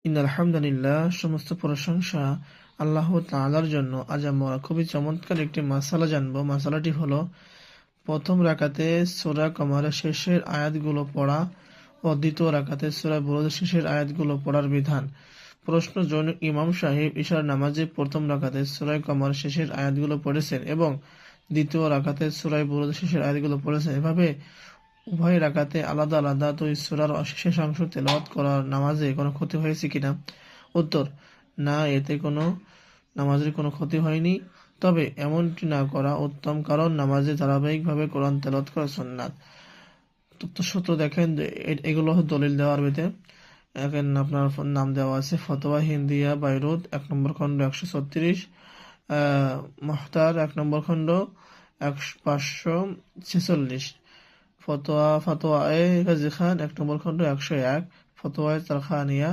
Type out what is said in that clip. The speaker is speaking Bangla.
ইন্নাল হামদুলিল্লাহ, সমস্ত প্রশংসা আল্লাহ তাআলার জন্য। আজ আমরা খুবই চমৎকার একটি মাসালা জানবো। মাসালাটি হলো প্রথম রাকাতে সূরা কমারের শেষের আয়াতগুলো পড়া ও দ্বিতীয় রাকাতে সূরা বুরুজের শেষের আয়াতগুলো পড়ার বিধান। প্রশ্ন: জনৈক ইমাম সাহেব ঈশার নামাজে প্রথম রাকাতে সূরা কমার শেষের আয়াতগুলো পড়েছেন এবং দ্বিতীয় রাকাতে সূরা বুরুজের শেষের আয়াতগুলো পড়েছেন, এভাবে উভয় রাকাতে আলাদা আলাদা দুই সূরার শেষ অংশ তেলাওয়াত করার নামাজে কোনো ক্ষতি হয়েছে কিনা? উত্তর: না, এতে নামাজের কোনো ক্ষতি হয়নি। তবে এমনটি না করা উত্তম, কারণ নামাজে ধারাবাহিকভাবে কোরআন তেলাওয়াত করা সুন্নাত। তথ্যসূত্র দেখেন, এগুলো দলিল দেওয়ার ভিতরে এখানে আপনার নাম দেওয়া আছে: ফতোয়া হিন্দিয়া বাইরুত 1 নম্বর খণ্ড 136, মুহতার 1 নম্বর খণ্ড 546, ফতোয়া এ গাজী খান 1 নম্বর খণ্ড 101, ফতোয়া তারখানিয়া